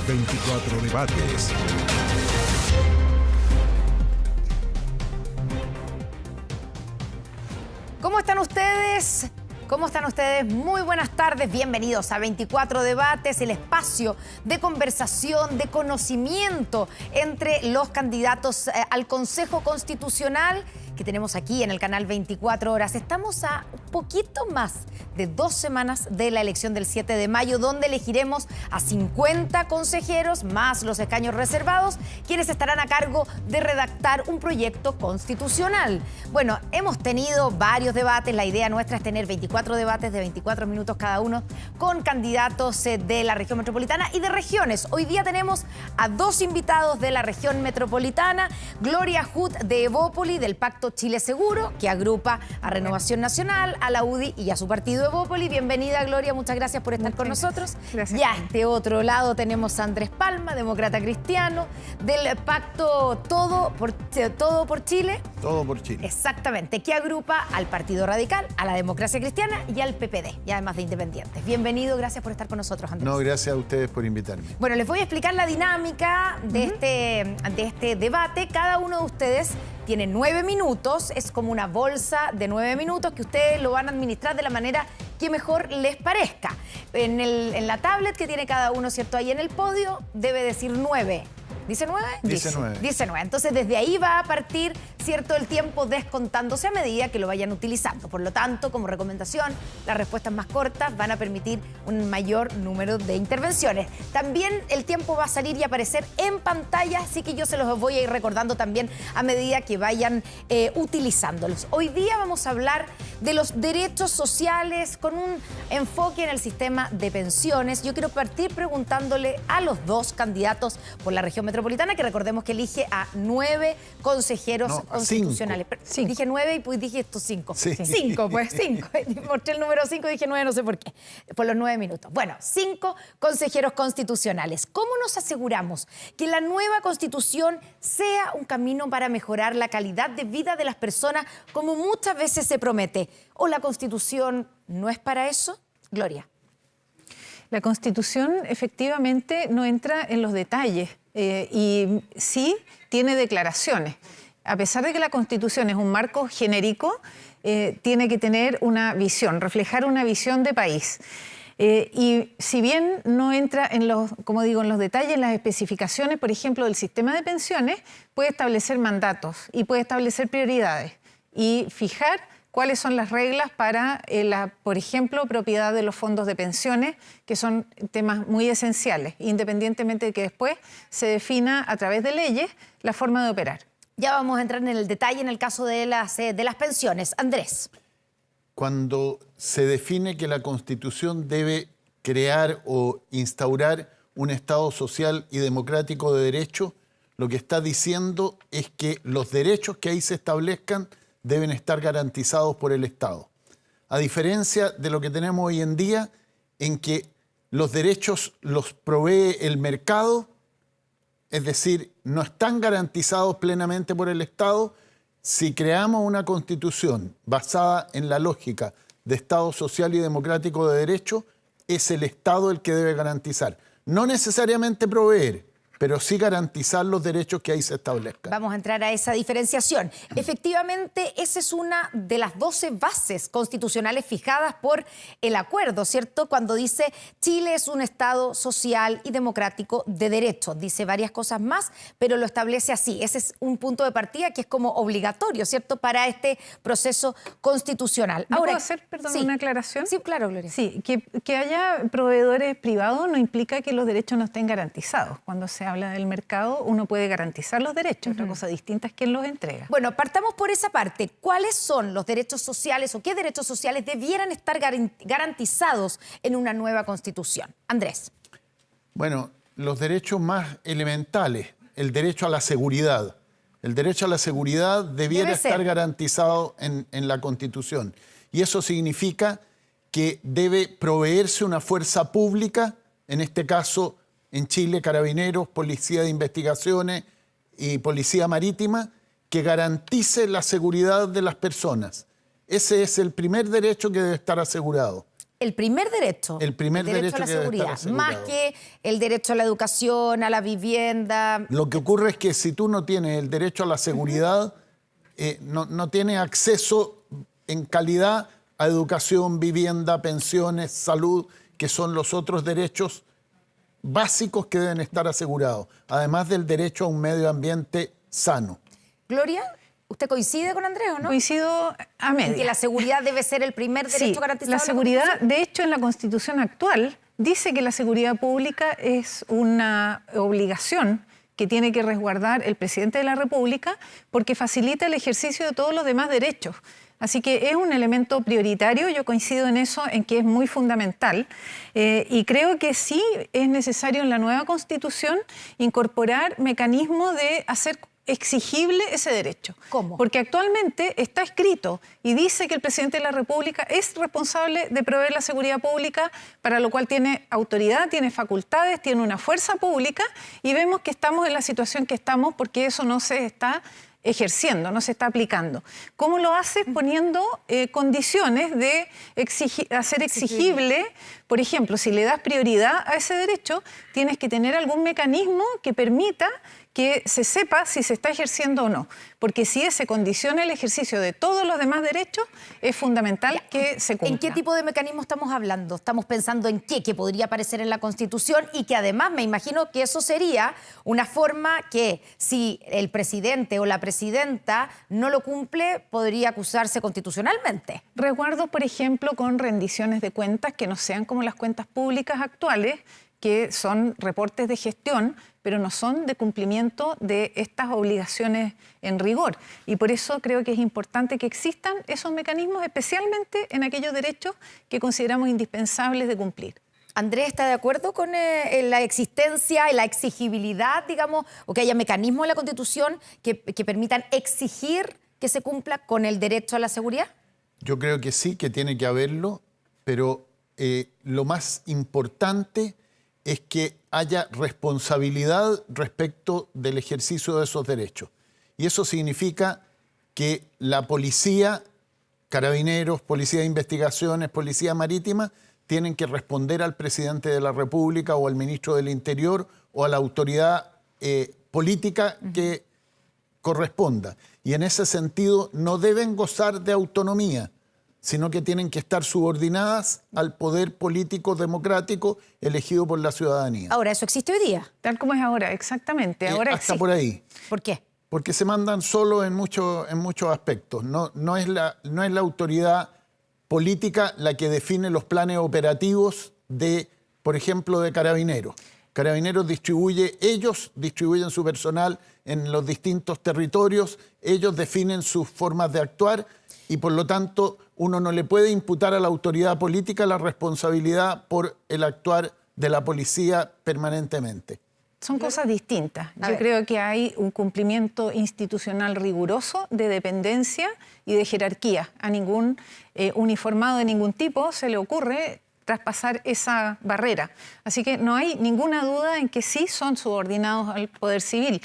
24 Debates. ¿Cómo están ustedes? ¿Cómo están ustedes? Muy buenas tardes, bienvenidos a 24 Debates, el espacio de conversación, de conocimiento entre los candidatos al Consejo Constitucional que tenemos aquí en el canal 24 Horas. Estamos a un poquito más de 2 semanas de la elección del 7 de mayo, donde elegiremos a 50 consejeros más los escaños reservados, quienes estarán a cargo de redactar un proyecto constitucional. Bueno, hemos tenido varios debates. La idea nuestra es tener 24 debates de 24 minutos cada uno con candidatos de la región metropolitana y de regiones. Hoy día tenemos a 2 invitados de la región metropolitana: Gloria Hood de Evópoli, del Pacto Chile Seguro, que agrupa a Renovación Nacional, a la UDI y a su partido Evópoli. Bienvenida, Gloria, muchas gracias por estar con nosotros. Gracias. Y a este otro lado tenemos a Andrés Palma, demócrata cristiano, del Pacto Todo por Chile. Todo por Chile. Exactamente, que agrupa al Partido Radical, a la Democracia Cristiana y al PPD, y además de independientes. Bienvenido, gracias por estar con nosotros, Andrés. No, gracias a ustedes por invitarme. Bueno, les voy a explicar la dinámica de este debate. Cada uno de ustedes tiene 9 minutos, es como una bolsa de 9 minutos que ustedes lo van a administrar de la manera que mejor les parezca. En la tablet que tiene cada uno, ¿cierto? Ahí en el podio debe decir 9. ¿Dice 9? Dice 9. Dice 9. Entonces, desde ahí va a partir, ¿cierto?, el tiempo descontándose a medida que lo vayan utilizando. Por lo tanto, como recomendación, las respuestas más cortas van a permitir un mayor número de intervenciones. También el tiempo va a salir y aparecer en pantalla, así que yo se los voy a ir recordando también a medida que vayan utilizándolos. Hoy día vamos a hablar de los derechos sociales con un enfoque en el sistema de pensiones. Yo quiero partir preguntándole a los 2 candidatos por la región metropolitana, que recordemos que elige a 9 consejeros constitucionales. 5. Dije 9 y pues dije estos 5. Sí. 5, pues 5. Mostré el número 5 y dije 9, no sé por qué. Por los 9 minutos. Bueno, 5 consejeros constitucionales. ¿Cómo nos aseguramos que la nueva constitución sea un camino para mejorar la calidad de vida de las personas, como muchas veces se promete? ¿O la constitución no es para eso? Gloria. La Constitución efectivamente no entra en los detalles y sí tiene declaraciones. A pesar de que la Constitución es un marco genérico, tiene que tener una visión, reflejar una visión de país. Y si bien no entra en los, como digo, en los detalles, en las especificaciones, por ejemplo, del sistema de pensiones, puede establecer mandatos y puede establecer prioridades y fijar cuáles son las reglas para por ejemplo, propiedad de los fondos de pensiones, que son temas muy esenciales, independientemente de que después se defina a través de leyes la forma de operar. Ya vamos a entrar en el detalle en el caso de las pensiones. Andrés. Cuando se define que la Constitución debe crear o instaurar un Estado social y democrático de derecho, lo que está diciendo es que los derechos que ahí se establezcan deben estar garantizados por el Estado. A diferencia de lo que tenemos hoy en día, en que los derechos los provee el mercado, es decir, no están garantizados plenamente por el Estado. Si creamos una constitución basada en la lógica de Estado social y democrático de derecho, es el Estado el que debe garantizar. No necesariamente proveer, pero sí garantizar los derechos que ahí se establezcan. Vamos a entrar a esa diferenciación. Efectivamente, esa es una de las 12 bases constitucionales fijadas por el acuerdo, ¿cierto? Cuando dice Chile es un Estado social y democrático de derecho. Dice varias cosas más, pero lo establece así. Ese es un punto de partida que es como obligatorio, ¿cierto?, para este proceso constitucional. ¿Puedo hacer, perdón, una aclaración? Sí, claro, Gloria. Sí, que haya proveedores privados no implica que los derechos no estén garantizados. Cuando se habla del mercado, uno puede garantizar los derechos. Otra cosa distinta es quién los entrega. Bueno, partamos por esa parte. ¿Cuáles son los derechos sociales o qué derechos sociales debieran estar garantizados en una nueva constitución? Andrés. Bueno, los derechos más elementales, el derecho a la seguridad. El derecho a la seguridad debiera estar garantizado en la Constitución. Y eso significa que debe proveerse una fuerza pública, en este caso, en Chile, Carabineros, Policía de Investigaciones y Policía Marítima, que garantice la seguridad de las personas. Ese es el primer derecho que debe estar asegurado. el primer derecho. El primer derecho a la que debe estar seguridad, asegurado. más que el derecho a la educación, a la vivienda. Lo que ocurre es que si tú no tienes el derecho a la seguridad, no tienes acceso en calidad a educación, vivienda, pensiones, salud, que son los otros derechos básicos que deben estar asegurados, además del derecho a un medio ambiente sano. Gloria, ¿usted coincide con Andrés o no? Coincido a media. En que la seguridad debe ser el primer derecho garantizado. La en seguridad, Constitución. de hecho, en la Constitución actual dice que la seguridad pública es una obligación que tiene que resguardar el presidente de la República porque facilita el ejercicio de todos los demás derechos. Así que es un elemento prioritario, yo coincido en eso, en que es muy fundamental. Y creo que sí es necesario en la nueva Constitución incorporar mecanismos de hacer exigible ese derecho. ¿Cómo? Porque actualmente está escrito y dice que el presidente de la República es responsable de proveer la seguridad pública, para lo cual tiene autoridad, tiene facultades, tiene una fuerza pública, y vemos que estamos en la situación que estamos porque eso no se está ejerciendo, no se está aplicando. ¿Cómo lo haces? Poniendo condiciones de hacer exigible, por ejemplo, si le das prioridad a ese derecho, tienes que tener algún mecanismo que permita que se sepa si se está ejerciendo o no. Porque si se condiciona el ejercicio de todos los demás derechos, es fundamental que se cumpla. ¿En qué tipo de mecanismo estamos hablando? ¿Estamos pensando en qué? Que podría aparecer en la Constitución y que además me imagino que eso sería una forma que si el presidente o la presidenta no lo cumple, podría acusarse constitucionalmente. Resguardos, por ejemplo, con rendiciones de cuentas que no sean como las cuentas públicas actuales, que son reportes de gestión, pero no son de cumplimiento de estas obligaciones en rigor. Y por eso creo que es importante que existan esos mecanismos, especialmente en aquellos derechos que consideramos indispensables de cumplir. ¿Andrés está de acuerdo con la existencia y la exigibilidad, digamos, o que haya mecanismos en la Constitución que permitan exigir que se cumpla con el derecho a la seguridad? Yo creo que sí, que tiene que haberlo, pero lo más importante es que haya responsabilidad respecto del ejercicio de esos derechos. Y eso significa que la policía, carabineros, policía de investigaciones, policía marítima, tienen que responder al presidente de la República o al ministro del Interior o a la autoridad política que corresponda. Y en ese sentido no deben gozar de autonomía, sino que tienen que estar subordinadas al poder político democrático elegido por la ciudadanía. Ahora, ¿eso existe hoy día? Tal como es ahora, exactamente. Ahora hasta existe. por ahí. ¿Por qué? Porque se mandan solo en muchos aspectos. No es la autoridad política la que define los planes operativos de, por ejemplo, de Carabineros. Carabineros ellos distribuyen su personal en los distintos territorios, ellos definen sus formas de actuar y por lo tanto uno no le puede imputar a la autoridad política la responsabilidad por el actuar de la policía permanentemente. Son cosas distintas. A Yo ver. creo que hay un cumplimiento institucional riguroso de dependencia y de jerarquía. A ningún uniformado de ningún tipo se le ocurre traspasar esa barrera. Así que no hay ninguna duda en que sí son subordinados al poder civil.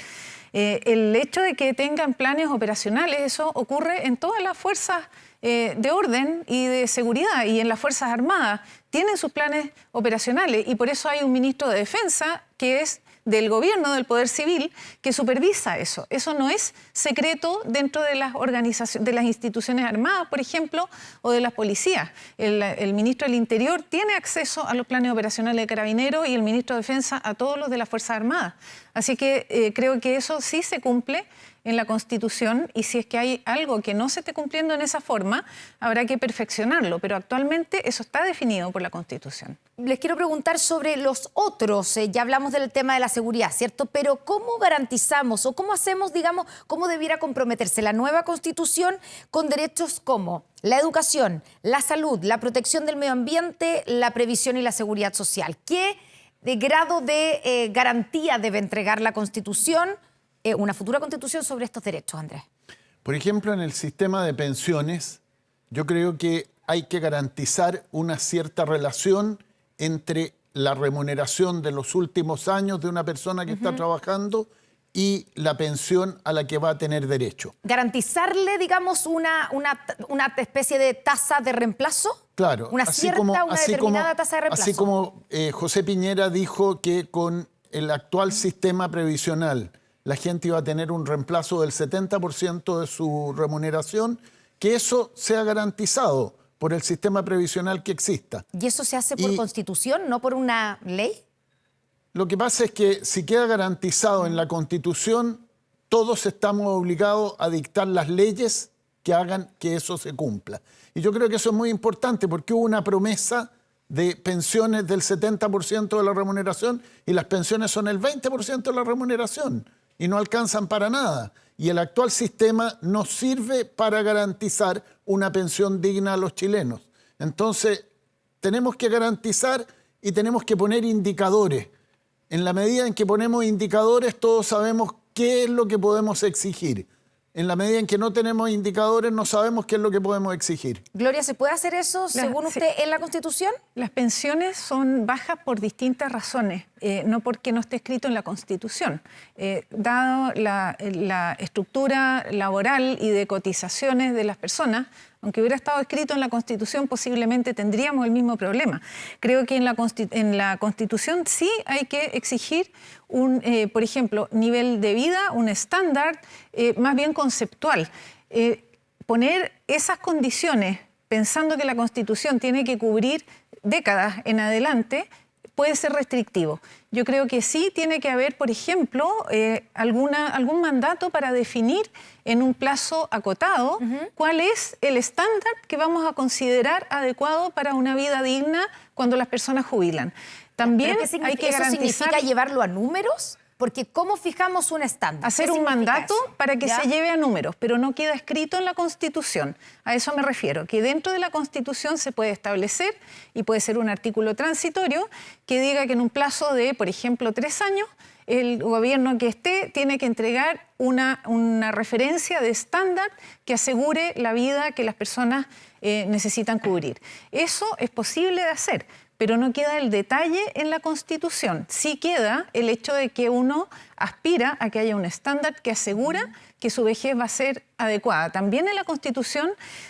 El hecho de que tengan planes operacionales, eso ocurre en todas las fuerzas de orden y de seguridad, y en las Fuerzas Armadas tienen sus planes operacionales, y por eso hay un ministro de Defensa que es del gobierno, del Poder Civil, que supervisa eso. Eso no es secreto dentro de las organizaciones, de las instituciones armadas, por ejemplo, o de las policías. El ministro del Interior tiene acceso a los planes operacionales de Carabineros y el ministro de Defensa a todos los de las Fuerzas Armadas. Así que creo que eso sí se cumple en la Constitución, y si es que hay algo que no se esté cumpliendo en esa forma, habrá que perfeccionarlo, pero actualmente eso está definido por la Constitución. Les quiero preguntar sobre los otros. Ya hablamos del tema de la seguridad, ¿cierto? Pero ¿cómo garantizamos o cómo hacemos, digamos, cómo debiera comprometerse la nueva Constitución con derechos como la educación, la salud, la protección del medio ambiente, la previsión y la seguridad social? ¿Qué grado de garantía debe entregar la Constitución, una futura Constitución, sobre estos derechos, Andrés? Por ejemplo, en el sistema de pensiones, yo creo que hay que garantizar una cierta relación entre la remuneración de los últimos años de una persona que está trabajando y la pensión a la que va a tener derecho. ¿Garantizarle, digamos, una especie de tasa de reemplazo? Claro. Una determinada tasa de reemplazo. Así como José Piñera dijo que con el actual sistema previsional la gente iba a tener un reemplazo del 70% de su remuneración, que eso sea garantizado por el sistema previsional que exista. ¿Y eso se hace por Constitución, no por una ley? Lo que pasa es que si queda garantizado en la Constitución, todos estamos obligados a dictar las leyes que hagan que eso se cumpla. Y yo creo que eso es muy importante porque hubo una promesa de pensiones del 70% de la remuneración y las pensiones son el 20% de la remuneración y no alcanzan para nada. Y el actual sistema no sirve para garantizar una pensión digna a los chilenos. Entonces, tenemos que garantizar y tenemos que poner indicadores. En la medida en que ponemos indicadores, todos sabemos qué es lo que podemos exigir. En la medida en que no tenemos indicadores, no sabemos qué es lo que podemos exigir. Gloria, ¿se puede hacer eso, según usted, en la Constitución? Las pensiones son bajas por distintas razones, no porque no esté escrito en la Constitución. Dado la estructura laboral y de cotizaciones de las personas, aunque hubiera estado escrito en la Constitución, posiblemente tendríamos el mismo problema. Creo que en la Constitución sí hay que exigir por ejemplo, nivel de vida, un estándar más bien conceptual. Poner esas condiciones pensando que la Constitución tiene que cubrir décadas en adelante puede ser restrictivo. Yo creo que sí tiene que haber, por ejemplo, algún mandato para definir en un plazo acotado cuál es el estándar que vamos a considerar adecuado para una vida digna cuando las personas jubilan. También hay que garantizar... ¿Eso significa llevarlo a números? Porque ¿cómo fijamos un estándar? Hacer un mandato para que se lleve a números, pero no queda escrito en la Constitución. A eso me refiero, que dentro de la Constitución se puede establecer, y puede ser un artículo transitorio, que diga que en un plazo de, por ejemplo, 3 años, el gobierno que esté tiene que entregar una referencia de estándar que asegure la vida que las personas necesitan cubrir. Eso es posible de hacer, pero no queda el detalle en la Constitución. Sí queda el hecho de que uno aspira a que haya un estándar que asegura que su vejez va a ser adecuada. También en la Constitución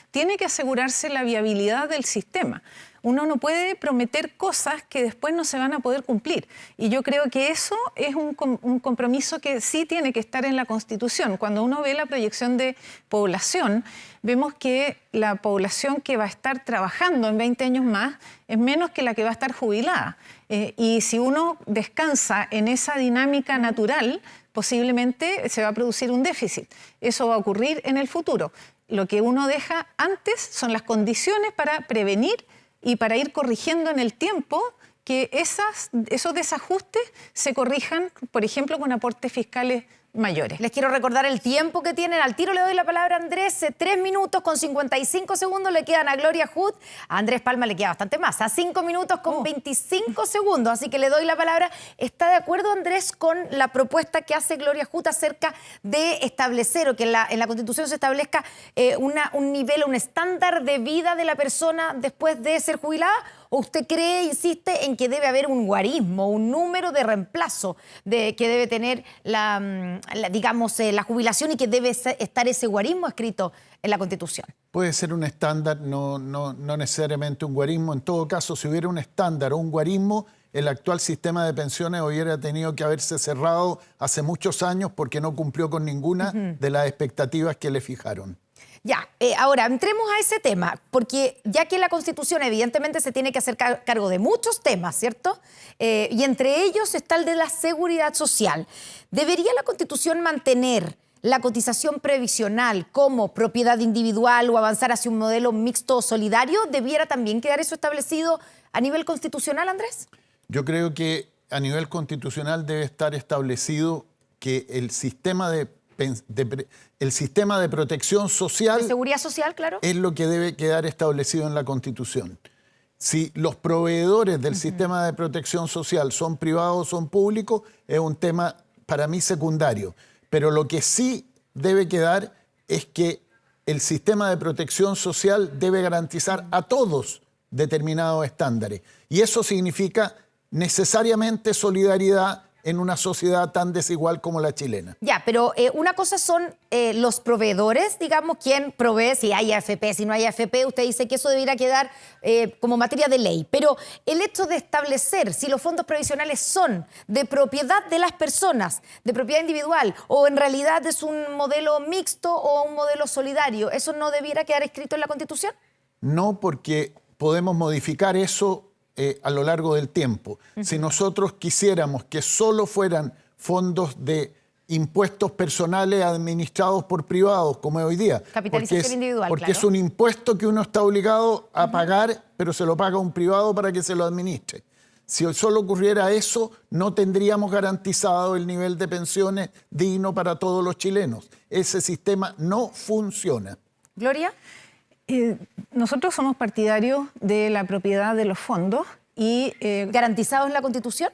tiene que asegurarse la viabilidad del sistema. Uno no puede prometer cosas que después no se van a poder cumplir. Y yo creo que eso es un compromiso que sí tiene que estar en la Constitución. Cuando uno ve la proyección de población, vemos que la población que va a estar trabajando en 20 años más es menos que la que va a estar jubilada. Y si uno descansa en esa dinámica natural, posiblemente se va a producir un déficit. Eso va a ocurrir en el futuro. Lo que uno deja antes son las condiciones para prevenir y para ir corrigiendo en el tiempo que esos desajustes se corrijan, por ejemplo, con aportes fiscales mayores. Les quiero recordar el tiempo que tienen. Al tiro le doy la palabra a Andrés. 3 minutos con 55 segundos le quedan a Gloria Hood. A Andrés Palma le queda bastante más. A 5 minutos con 25 segundos. Así que le doy la palabra. ¿Está de acuerdo, Andrés, con la propuesta que hace Gloria Hood acerca de establecer o que en la Constitución se establezca un nivel, un estándar de vida de la persona después de ser jubilada? ¿O usted insiste en que debe haber un guarismo, un número de reemplazo que debe tener la jubilación y que debe estar ese guarismo escrito en la Constitución? Puede ser un estándar, no necesariamente un guarismo. En todo caso, si hubiera un estándar o un guarismo, el actual sistema de pensiones hubiera tenido que haberse cerrado hace muchos años porque no cumplió con ninguna de las expectativas que le fijaron. Ya, ahora entremos a ese tema, porque ya que la Constitución evidentemente se tiene que hacer cargo de muchos temas, ¿cierto? Y entre ellos está el de la seguridad social. ¿Debería la Constitución mantener la cotización previsional como propiedad individual o avanzar hacia un modelo mixto o solidario? ¿Debiera también quedar eso establecido a nivel constitucional, Andrés? Yo creo que a nivel constitucional debe estar establecido que el sistema de protección social... De seguridad social, claro. Es lo que debe quedar establecido en la Constitución. Si los proveedores del sistema de protección social son privados o son públicos, es un tema para mí secundario. Pero lo que sí debe quedar es que el sistema de protección social debe garantizar a todos determinados estándares. Y eso significa necesariamente solidaridad en una sociedad tan desigual como la chilena. Ya, pero una cosa son los proveedores, digamos, quién provee, si hay AFP, si no hay AFP, usted dice que eso debiera quedar como materia de ley. Pero el hecho de establecer si los fondos previsionales son de propiedad de las personas, de propiedad individual, o en realidad es un modelo mixto o un modelo solidario, ¿eso no debiera quedar escrito en la Constitución? No, porque podemos modificar eso a lo largo del tiempo. Si nosotros quisiéramos que solo fueran fondos de impuestos personales administrados por privados, como es hoy día. Capitalización individual, porque claro. es un impuesto que uno está obligado a pagar, pero se lo paga un privado para que se lo administre. Si solo ocurriera eso, no tendríamos garantizado el nivel de pensiones digno para todos los chilenos. Ese sistema no funciona. Gloria. Nosotros somos partidarios de la propiedad de los fondos y ¿Garantizados en la Constitución?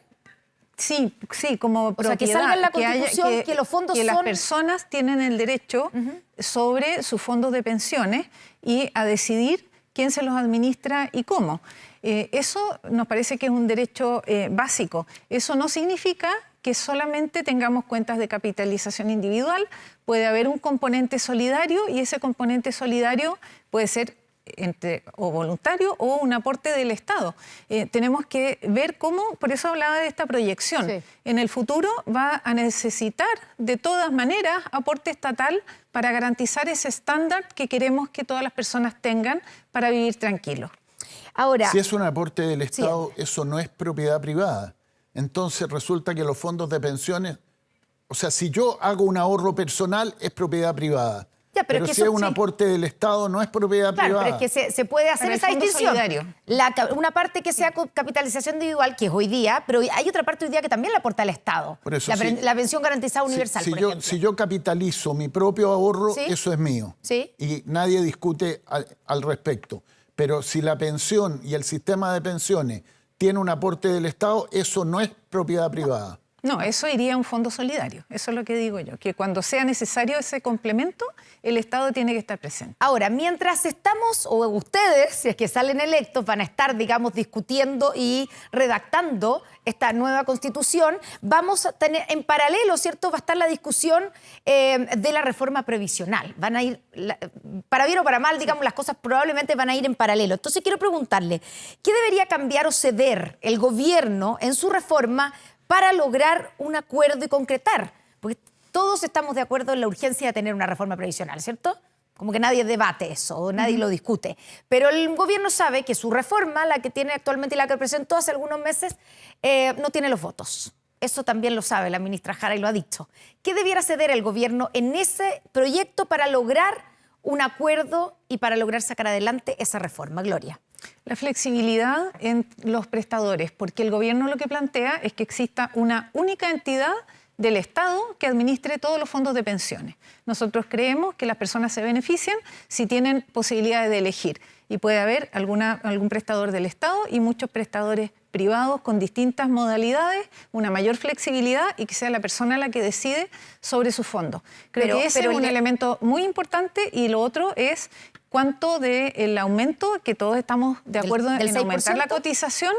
sí, como O sea, que propiedad, salga en la Constitución que los fondos las son... personas tienen el derecho sobre sus fondos de pensiones y a decidir quién se los administra y cómo. Eso nos parece que es un derecho básico. Eso no significa que solamente tengamos cuentas de capitalización individual. Puede haber un componente solidario y ese componente solidario puede ser o voluntario o un aporte del Estado. Tenemos que ver cómo, por eso hablaba de esta proyección. Sí. En el futuro va a necesitar de todas maneras aporte estatal para garantizar ese estándar que queremos que todas las personas tengan para vivir tranquilos. Ahora, Si es un aporte del Estado, eso no es propiedad privada. Entonces resulta que los fondos de pensiones, o sea, si yo hago un ahorro personal, es propiedad privada. Ya, pero pero que si eso es un sí. aporte del Estado, no es propiedad claro, privada. pero es que se puede hacer Para el esa fondo distinción. solidario. Una parte que sea capitalización individual, que es hoy día, pero hay otra parte hoy día que también la aporta el Estado. Por eso, la pensión garantizada universal, por ejemplo. Si yo capitalizo mi propio ahorro, ¿Sí? eso es mío. Sí. Y nadie discute al respecto. Pero si la pensión y el sistema de pensiones tiene un aporte del Estado, eso no es propiedad privada. No, eso iría a un fondo solidario. Eso es lo que digo yo, que cuando sea necesario ese complemento, el Estado tiene que estar presente. Ahora, mientras estamos, o ustedes, si es que salen electos, van a estar, digamos, discutiendo y redactando esta nueva Constitución, vamos a tener en paralelo, ¿cierto? Va a estar la discusión de la reforma previsional. Van a ir, para bien o para mal, digamos, las cosas probablemente van a ir en paralelo. Entonces quiero preguntarle, ¿qué debería cambiar o ceder el gobierno en su reforma para lograr un acuerdo y concretar? Porque todos estamos de acuerdo en la urgencia de tener una reforma previsional, ¿cierto? Como que nadie debate eso, o nadie lo discute. Pero el gobierno sabe que su reforma, la que tiene actualmente y la que presentó hace algunos meses, no tiene los votos. Eso también lo sabe la ministra Jara y lo ha dicho. ¿Qué debiera ceder el gobierno en ese proyecto para lograr un acuerdo y para lograr sacar adelante esa reforma? Gloria. La flexibilidad en los prestadores, porque el gobierno lo que plantea es que exista una única entidad del Estado que administre todos los fondos de pensiones. Nosotros creemos que las personas se benefician si tienen posibilidades de elegir y puede haber algún prestador del Estado y muchos prestadores privados con distintas modalidades, una mayor flexibilidad y que sea la persona la que decide sobre sus fondos. Creo que ese es un elemento muy importante y lo otro es cuánto del aumento, que todos estamos de acuerdo en aumentar la cotización,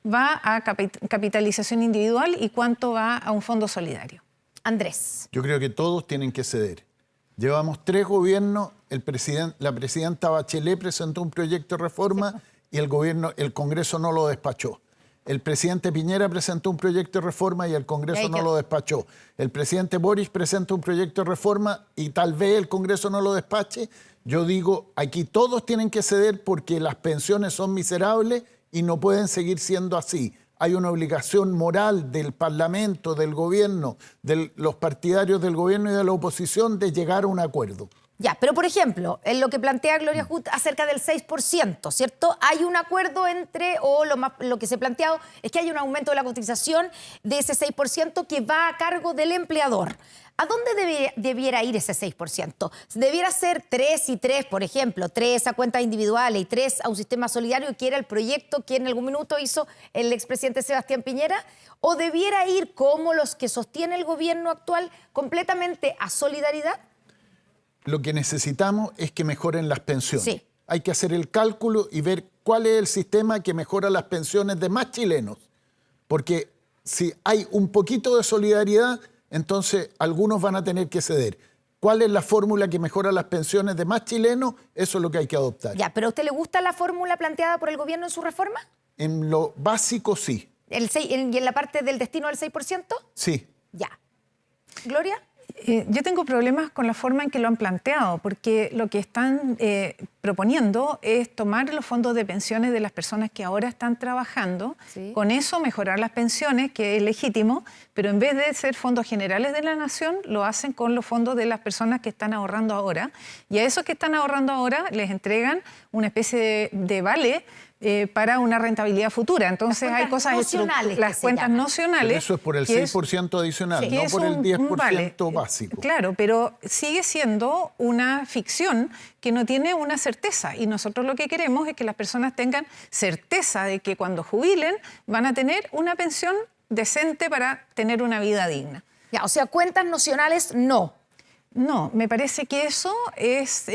va a capitalización individual y cuánto va a un fondo solidario. Andrés. Yo creo que todos tienen que ceder. Llevamos 3 gobiernos, la presidenta Bachelet presentó un proyecto de reforma y el Congreso no lo despachó. El presidente Piñera presentó un proyecto de reforma y el Congreso no lo despachó. El presidente Boric presentó un proyecto de reforma y tal vez el Congreso no lo despache. Yo digo, aquí todos tienen que ceder porque las pensiones son miserables y no pueden seguir siendo así. Hay una obligación moral del Parlamento, del gobierno, de los partidarios del gobierno y de la oposición de llegar a un acuerdo. Ya, pero por ejemplo, en lo que plantea Gloria Huth acerca del 6%, ¿cierto? Hay un acuerdo lo que se ha planteado es que hay un aumento de la cotización de ese 6% que va a cargo del empleador. ¿A dónde debiera ir ese 6%? ¿Debiera ser 3 y 3, por ejemplo, 3 a cuentas individuales y 3 a un sistema solidario, que era el proyecto que en algún minuto hizo el expresidente Sebastián Piñera? ¿O debiera ir, como los que sostiene el gobierno actual, completamente a solidaridad? Lo que necesitamos es que mejoren las pensiones. Sí. Hay que hacer el cálculo y ver cuál es el sistema que mejora las pensiones de más chilenos. Porque si hay un poquito de solidaridad, entonces algunos van a tener que ceder. ¿Cuál es la fórmula que mejora las pensiones de más chilenos? Eso es lo que hay que adoptar. Ya, ¿pero a usted le gusta la fórmula planteada por el gobierno en su reforma? En lo básico, sí. ¿Y en la parte del destino del 6%? Sí. Ya. ¿Gloria? Yo tengo problemas con la forma en que lo han planteado, porque lo que están proponiendo es tomar los fondos de pensiones de las personas que ahora están trabajando, Sí. con eso mejorar las pensiones, que es legítimo, pero en vez de ser fondos generales de la nación, lo hacen con los fondos de las personas que están ahorrando ahora, y a esos que están ahorrando ahora les entregan una especie de vale para una rentabilidad futura. Entonces hay cosas nocionales las que se cuentas llaman. nocionales. Pero eso es por el que es- 6% adicional, que no es por el un 10% vale. básico. Claro, pero sigue siendo una ficción que no tiene una certeza. Y nosotros lo que queremos es que las personas tengan certeza de que cuando jubilen van a tener una pensión decente para tener una vida digna. Ya, o sea, cuentas nocionales no. No, me parece que eso es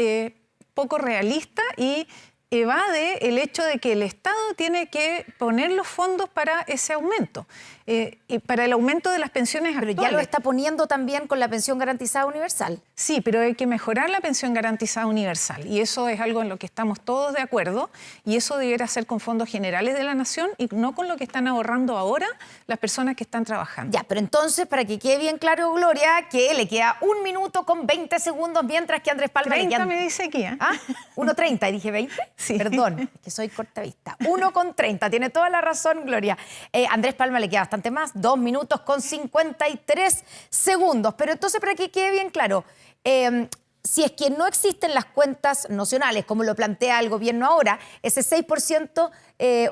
poco realista y evade el hecho de que el Estado tiene que poner los fondos para ese aumento, y para el aumento de las pensiones Pero actuales. ya lo está poniendo también con la pensión garantizada universal. Sí, pero hay que mejorar la pensión garantizada universal y eso es algo en lo que estamos todos de acuerdo y eso debiera ser con fondos generales de la nación y no con lo que están ahorrando ahora las personas que están trabajando. Ya, pero entonces, para que quede bien claro, Gloria, que le queda 1 minuto con 20 segundos, mientras que Andrés Palma 30 le quedan... me dice aquí, ¿eh? ¿Ah? 1:30, y dije 20. Sí. Perdón, es que soy cortavista. 1:30, tiene toda la razón, Gloria. Andrés Palma le queda bastante más, 2 minutos con 53 segundos. Pero entonces, para que quede bien claro, si es que no existen las cuentas nocionales, como lo plantea el gobierno ahora, ese 6%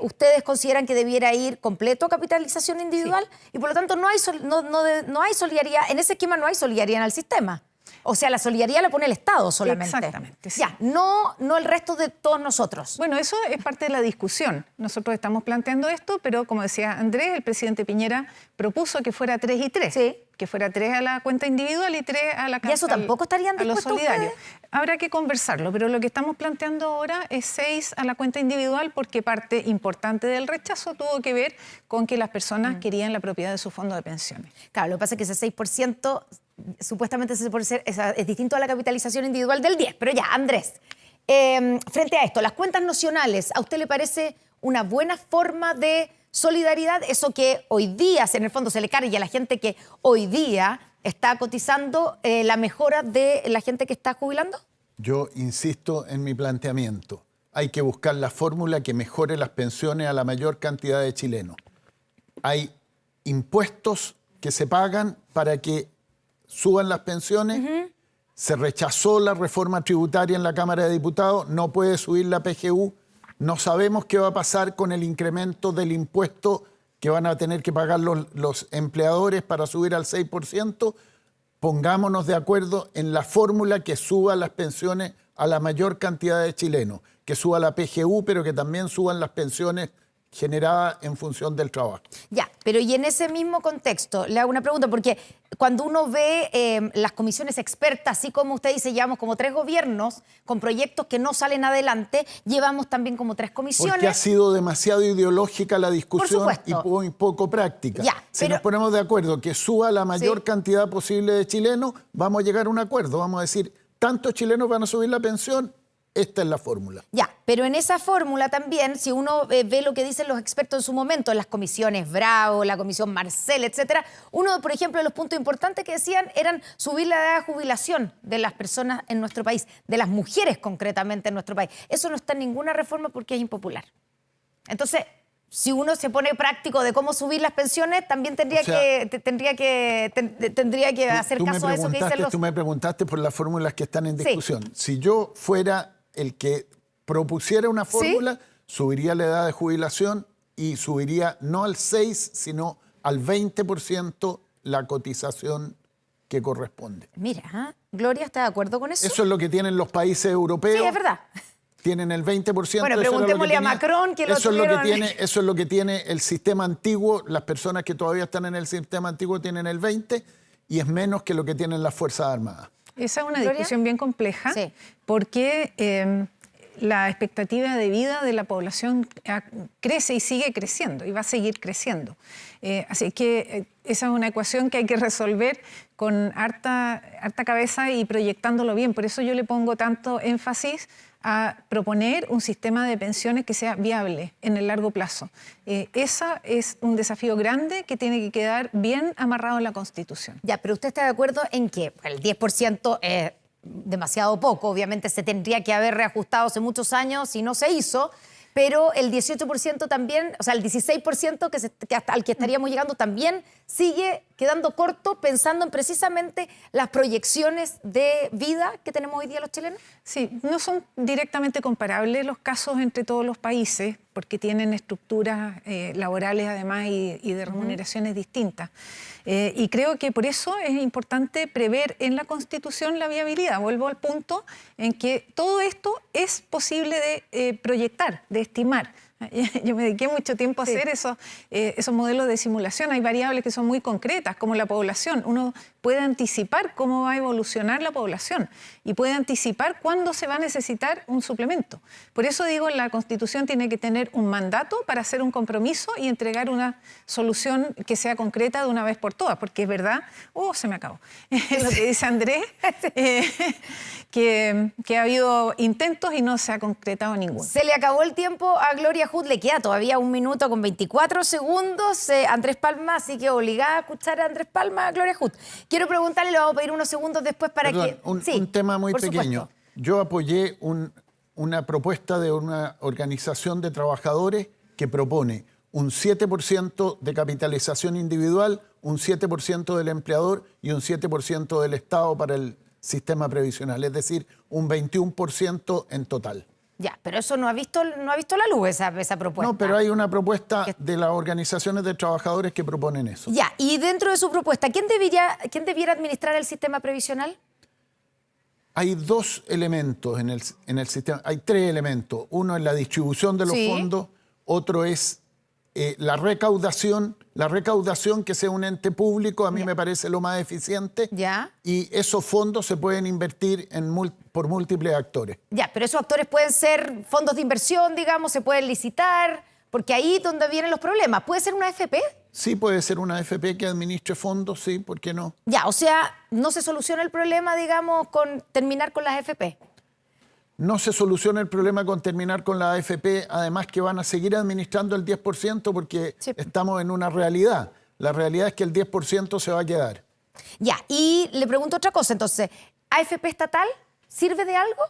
ustedes consideran que debiera ir completo a capitalización individual y por lo tanto no hay solidaridad, en ese esquema no hay solidaridad en el sistema. O sea, la solidaridad la pone el Estado solamente. Exactamente, sí. Ya, no el resto de todos nosotros. Bueno, eso es parte de la discusión. Nosotros estamos planteando esto, pero como decía Andrés, el presidente Piñera propuso que fuera 3 y 3. Sí. Que fuera 3 a la cuenta individual y 3 a la ¿Y eso tampoco estarían a lo dispuestos solidario. ustedes? Habrá que conversarlo, pero lo que estamos planteando ahora es 6 a la cuenta individual porque parte importante del rechazo tuvo que ver con que las personas querían la propiedad de su fondo de pensiones. Claro, lo que pasa es que ese 6% supuestamente es distinto a la capitalización individual del 10%. Pero ya, Andrés, frente a esto, las cuentas nocionales, ¿a usted le parece una buena forma de solidaridad? Eso que hoy día, en el fondo, se le cargue a la gente que hoy día está cotizando, la mejora de la gente que está jubilando. Yo insisto en mi planteamiento. Hay que buscar la fórmula que mejore las pensiones a la mayor cantidad de chilenos. Hay impuestos que se pagan para que suban las pensiones. Se rechazó la reforma tributaria en la Cámara de Diputados, no puede subir la PGU. No sabemos qué va a pasar con el incremento del impuesto que van a tener que pagar los empleadores para subir al 6%. Pongámonos de acuerdo en la fórmula que suba las pensiones a la mayor cantidad de chilenos, que suba la PGU, pero que también suban las pensiones generadas en función del trabajo. Ya, pero y en ese mismo contexto, le hago una pregunta, porque cuando uno ve las comisiones expertas, así como usted dice, llevamos como 3 gobiernos con proyectos que no salen adelante, llevamos también como 3 comisiones. Porque ha sido demasiado ideológica la discusión y supuesto. muy poco práctica. Ya, si pero- nos ponemos de acuerdo que suba la mayor Sí. cantidad posible de chilenos, vamos a llegar a un acuerdo. Vamos a decir, tantos chilenos van a subir la pensión, esta es la fórmula. Ya, pero en esa fórmula también, si uno ve lo que dicen los expertos en su momento, en las comisiones Bravo, la comisión Marcel, etcétera, uno, por ejemplo, de los puntos importantes que decían eran subir la edad de jubilación de las personas en nuestro país, de las mujeres concretamente en nuestro país. Eso no está en ninguna reforma porque es impopular. Entonces, si uno se pone práctico de cómo subir las pensiones, también tendría O sea, tendría que hacer caso a eso que dicen los... Tú me preguntaste por las fórmulas que están en Sí. discusión. Si yo fuera el que propusiera una fórmula, subiría la edad de jubilación y subiría no al 6, sino al 20% la cotización que corresponde. Mira, Gloria, ¿está de acuerdo con eso? Eso es lo que tienen los países europeos. Sí, es verdad. Tienen el 20%. Bueno, eso era lo que preguntémosle a tenía. Macron, que lo eso es lo que tuvieron. tiene, eso es lo que tiene el sistema antiguo. Las personas que todavía están en el sistema antiguo tienen el 20% y es menos que lo que tienen las Fuerzas Armadas. Esa es una ¿Gloria? discusión bien compleja Sí. porque la expectativa de vida de la población crece y sigue creciendo y va a seguir creciendo. Así que esa es una ecuación que hay que resolver con harta cabeza y proyectándolo bien. Por eso yo le pongo tanto énfasis a proponer un sistema de pensiones que sea viable en el largo plazo. Ese es un desafío grande que tiene que quedar bien amarrado en la Constitución. Ya, pero usted está de acuerdo en que el 10% es demasiado poco, obviamente se tendría que haber reajustado hace muchos años y no se hizo, pero el 18% también, o sea, el 16% al que estaríamos llegando también sigue quedando corto pensando en precisamente las proyecciones de vida que tenemos hoy día los chilenos. Sí, no son directamente comparables los casos entre todos los países porque tienen estructuras laborales además y de remuneraciones distintas. Y creo que por eso es importante prever en la Constitución la viabilidad. Vuelvo al punto en que todo esto es posible de proyectar, de estimar. Yo me dediqué mucho tiempo a hacer esos modelos de simulación. Hay variables que son muy concretas, como la población. Uno puede anticipar cómo va a evolucionar la población y puede anticipar cuándo se va a necesitar un suplemento. Por eso digo, la Constitución tiene que tener un mandato para hacer un compromiso y entregar una solución que sea concreta de una vez por todas, porque es verdad, se me acabó, lo que dice Andrés, que ha habido intentos y no se ha concretado ninguno. Se le acabó el tiempo a Gloria Hood, le queda todavía 1 minuto con 24 segundos. Andrés Palma, así que obligada a escuchar a Andrés Palma, a Gloria Hood. Quiero preguntarle, le vamos a pedir unos segundos después para Perdón, que... un tema muy pequeño. Supuesto. Yo apoyé una propuesta de una organización de trabajadores que propone un 7% de capitalización individual, un 7% del empleador y un 7% del Estado para el sistema previsional, es decir, un 21% en total. Ya, pero eso no ha visto la luz, esa propuesta. No, pero hay una propuesta de las organizaciones de trabajadores que proponen eso. Ya, y dentro de su propuesta, ¿quién debiera administrar el sistema previsional? Hay 2 elementos en el sistema, hay 3 elementos. Uno es la distribución de los fondos, otro es la recaudación que sea un ente público, a mí me parece lo más eficiente. Ya. Y esos fondos se pueden invertir por múltiples actores. Ya, pero esos actores pueden ser fondos de inversión, digamos, se pueden licitar, porque ahí es donde vienen los problemas. ¿Puede ser una AFP? Sí, puede ser una AFP que administre fondos, sí, ¿por qué no? Ya, o sea, no se soluciona el problema, digamos, con terminar con las AFP. No se soluciona el problema con terminar con la AFP, además que van a seguir administrando el 10% porque estamos en una realidad. La realidad es que el 10% se va a quedar. Ya, y le pregunto otra cosa, entonces, ¿AFP estatal sirve de algo?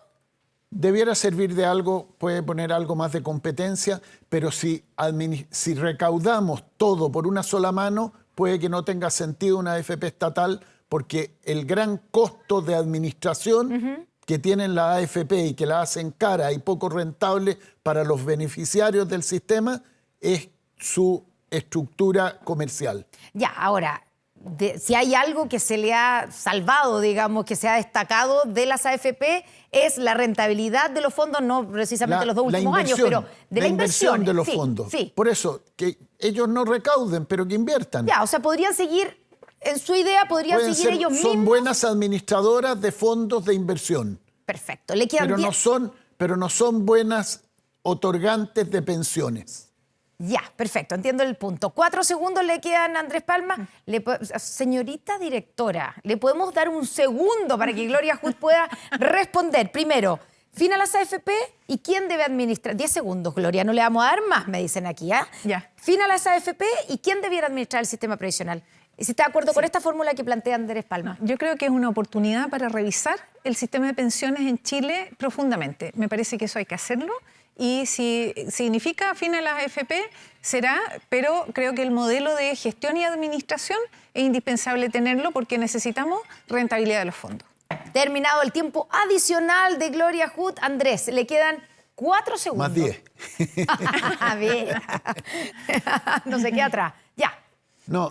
Debiera servir de algo, puede poner algo más de competencia, pero si recaudamos todo por una sola mano, puede que no tenga sentido una AFP estatal porque el gran costo de administración que tienen la AFP y que la hacen cara y poco rentable para los beneficiarios del sistema es su estructura comercial. Ya, ahora, si hay algo que se le ha salvado, digamos, que se ha destacado de las AFP, es la rentabilidad de los fondos, no precisamente los 2 últimos años, pero de la inversión de los fondos. Sí. Por eso, que ellos no recauden, pero que inviertan. Ya, o sea, podrían seguir, en su idea, podrían seguir ellos mismos. Son buenas administradoras de fondos de inversión. Perfecto. Le quedan pero no son buenas otorgantes de pensiones. Ya, perfecto, entiendo el punto. 4 segundos le quedan a Andrés Palma. Señorita directora, ¿le podemos dar un segundo para que Gloria Hood pueda responder? Primero, fin a las AFP y quién debe administrar. 10 segundos, Gloria, no le vamos a dar más, me dicen aquí. Ya. Fin a las AFP y quién debiera administrar el sistema previsional. ¿Y si está de acuerdo con esta fórmula que plantea Andrés Palma? Yo creo que es una oportunidad para revisar el sistema de pensiones en Chile profundamente. Me parece que eso hay que hacerlo. Y si significa fin a las AFP, será, pero creo que el modelo de gestión y administración es indispensable tenerlo porque necesitamos rentabilidad de los fondos. Terminado el tiempo adicional de Gloria Hood. Andrés, le quedan 4 segundos. Más 10. A ver. No se queda atrás. Ya. No,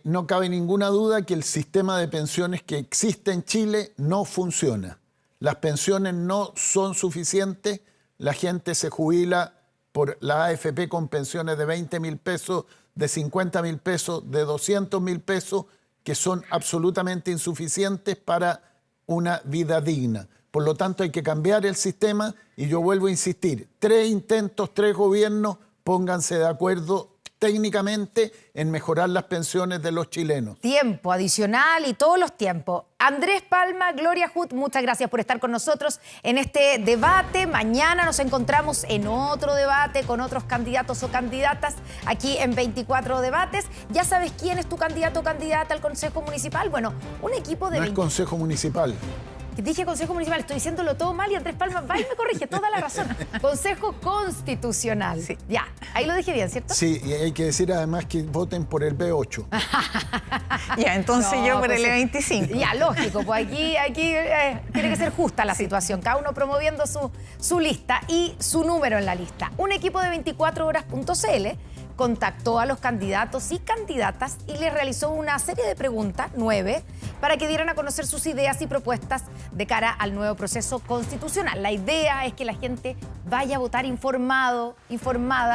no cabe ninguna duda que el sistema de pensiones que existe en Chile no funciona. Las pensiones no son suficientes. La gente se jubila por la AFP con pensiones de 20.000 pesos, de 50.000 pesos, de 200.000 pesos, que son absolutamente insuficientes para una vida digna. Por lo tanto, hay que cambiar el sistema y yo vuelvo a insistir, 3 intentos, 3 gobiernos, pónganse de acuerdo técnicamente en mejorar las pensiones de los chilenos. Tiempo adicional y todos los tiempos. Andrés Palma, Gloria Huth, muchas gracias por estar con nosotros en este debate. Mañana nos encontramos en otro debate con otros candidatos o candidatas aquí en 24 Debates. ¿Ya sabes quién es tu candidato o candidata al Consejo Municipal? Bueno, un equipo de... No es Consejo Municipal. Dije Consejo Municipal, estoy diciéndolo todo mal y Andrés Palma va y me corrige, toda la razón. Consejo Constitucional. Sí. Ya, ahí lo dije bien, ¿cierto? Sí, y hay que decir además que voten por el B8. Ya, entonces No, yo por pues el sí. E25. Ya, lógico, pues aquí tiene que ser justa la situación, cada uno promoviendo su lista y su número en la lista. Un equipo de 24horas.cl contactó a los candidatos y candidatas y les realizó una serie de preguntas, 9, para que dieran a conocer sus ideas y propuestas de cara al nuevo proceso constitucional. La idea es que la gente vaya a votar informada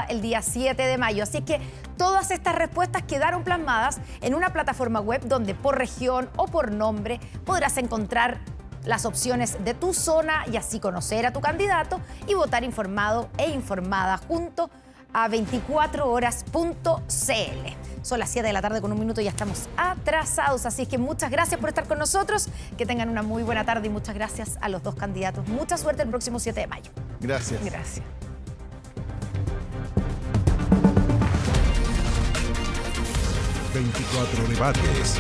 el día 7 de mayo. Así que todas estas respuestas quedaron plasmadas en una plataforma web donde por región o por nombre podrás encontrar las opciones de tu zona y así conocer a tu candidato y votar informado e informada junto a 24horas.cl. Son las 7 de la tarde con 1 minuto y ya estamos atrasados, así es que muchas gracias por estar con nosotros, que tengan una muy buena tarde y muchas gracias a los dos candidatos. Mucha suerte el próximo 7 de mayo. Gracias. Gracias. 24 Debates.